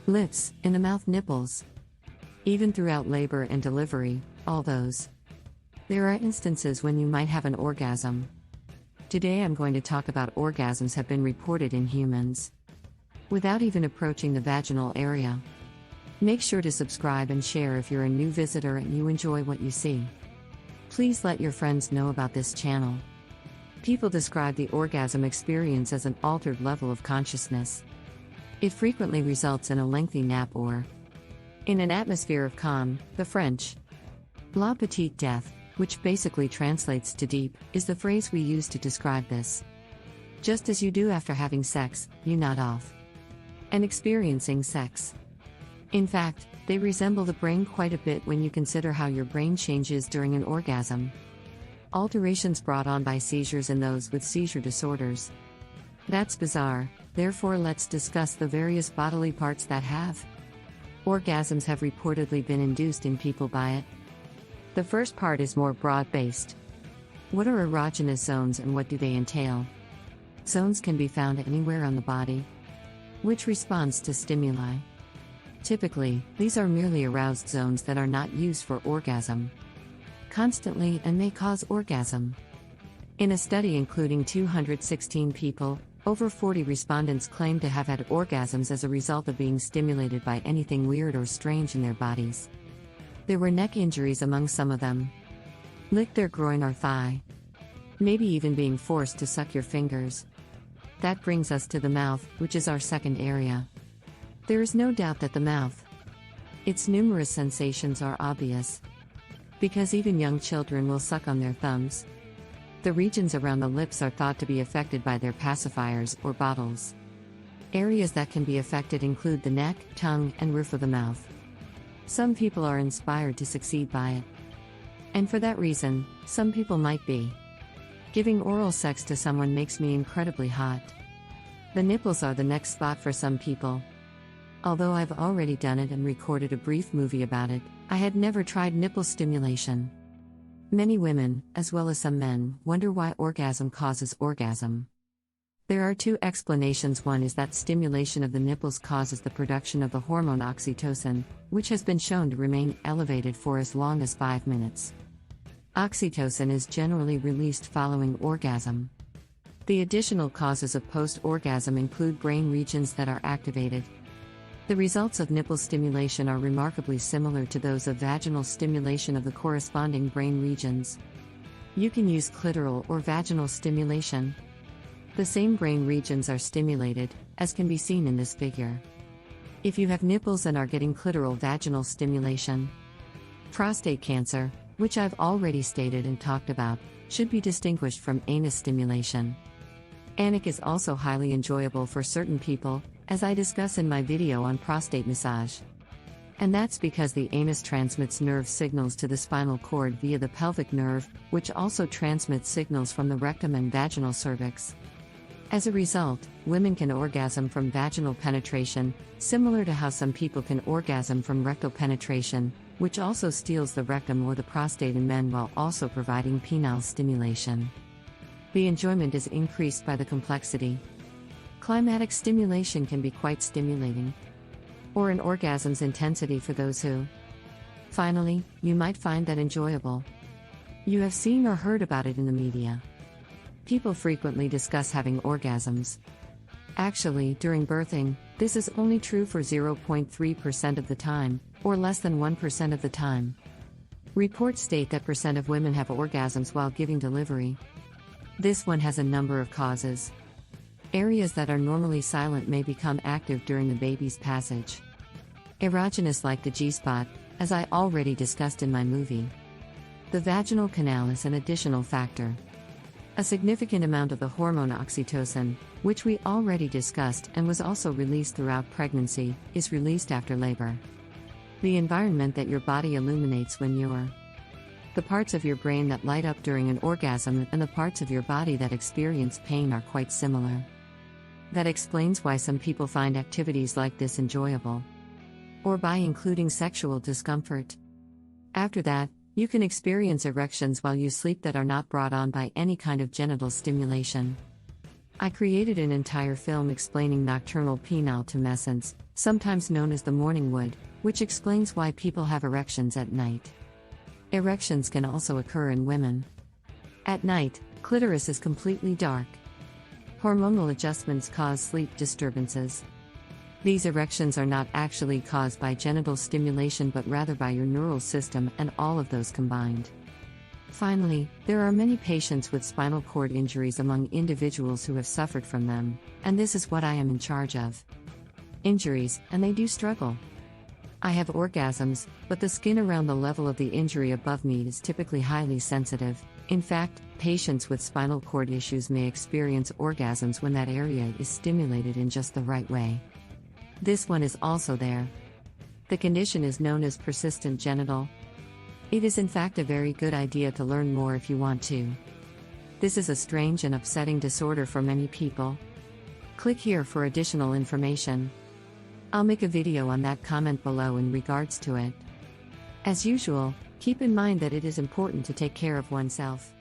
lips, in the mouth, nipples. Even throughout labor and delivery, all those. There are instances when you might have an orgasm. Today I'm going to talk about orgasms have been reported in humans without even approaching the vaginal area. Make sure to subscribe and share if you're a new visitor and you enjoy what you see. Please let your friends know about this channel. People describe the orgasm experience as an altered level of consciousness. It frequently results in a lengthy nap or in an atmosphere of calm. The French la petite death, which basically translates to deep, is the phrase we use to describe this. Just as you do after having sex, you nod off and experiencing sex. In fact, they resemble the brain quite a bit when you consider how your brain changes during an orgasm. Alterations brought on by seizures in those with seizure disorders. That's bizarre, therefore let's discuss the various bodily parts that have orgasms have reportedly been induced in people by it. The first part is more broad-based. What are erogenous zones and what do they entail? Zones can be found anywhere on the body, which responds to stimuli. Typically, these are merely aroused zones that are not used for orgasm constantly and may cause orgasm. In a study including 216 people, over 40 respondents claimed to have had orgasms as a result of being stimulated by anything weird or strange in their bodies. There were neck injuries among some of them. Lick their groin or thigh. Maybe even being forced to suck your fingers. That brings us to the mouth, which is our second area. There is no doubt that the mouth, its numerous sensations are obvious, because even young children will suck on their thumbs. The regions around the lips are thought to be affected by their pacifiers or bottles. Areas that can be affected include the neck, tongue, and roof of the mouth. Some people are inspired to succeed by it. And for that reason, some people might be. Giving oral sex to someone makes me incredibly hot. The nipples are the next spot for some people. Although I've already done it and recorded a brief movie about it, I had never tried nipple stimulation. Many women, as well as some men, wonder why orgasm causes orgasm. There are two explanations. One is that stimulation of the nipples causes the production of the hormone oxytocin, which has been shown to remain elevated for as long as 5 minutes. Oxytocin is generally released following orgasm. The additional causes of post-orgasm include brain regions that are activated. The results of nipple stimulation are remarkably similar to those of vaginal stimulation of the corresponding brain regions. You can use clitoral or vaginal stimulation. The same brain regions are stimulated, as can be seen in this figure. If you have nipples and are getting clitoral vaginal stimulation, prostate cancer, which I've already stated and talked about, should be distinguished from anus stimulation. Anus is also highly enjoyable for certain people, as I discuss in my video on prostate massage. And that's because the anus transmits nerve signals to the spinal cord via the pelvic nerve, which also transmits signals from the rectum and vaginal cervix. As a result, women can orgasm from vaginal penetration, similar to how some people can orgasm from rectal penetration, which also steals the rectum or the prostate in men while also providing penile stimulation. The enjoyment is increased by the complexity. Climatic stimulation can be quite stimulating, or an orgasm's intensity for those who. Finally, you might find that enjoyable. You have seen or heard about it in the media. People frequently discuss having orgasms. Actually, during birthing, this is only true for 0.3% of the time, or less than 1% of the time. Reports state that percent of women have orgasms while giving delivery. This one has a number of causes. Areas that are normally silent may become active during the baby's passage. Erogenous like the G-spot, as I already discussed in my movie. The vaginal canal is an additional factor. A significant amount of the hormone oxytocin, which we already discussed and was also released throughout pregnancy, is released after labor. The environment that your body illuminates when you're. The parts of your brain that light up during an orgasm and the parts of your body that experience pain are quite similar. That explains why some people find activities like this enjoyable. Or by including sexual discomfort. After that, you can experience erections while you sleep that are not brought on by any kind of genital stimulation. I created an entire film explaining nocturnal penile tumescence, sometimes known as the morning wood, which explains why people have erections at night. Erections can also occur in women. At night, clitoris is completely dark. Hormonal adjustments cause sleep disturbances. These erections are not actually caused by genital stimulation but rather by your neural system and all of those combined. Finally, there are many patients with spinal cord injuries among individuals who have suffered from them, and this is what I am in charge of. Injuries, and they do struggle. I have orgasms, but the skin around the level of the injury above me is typically highly sensitive. In fact, patients with spinal cord issues may experience orgasms when that area is stimulated in just the right way. This one is also there. The condition is known as persistent genital. It is in fact a very good idea to learn more if you want to. This is a strange and upsetting disorder for many people. Click here for additional information. I'll make a video on that, comment below in regards to it. As usual, keep in mind that it is important to take care of oneself.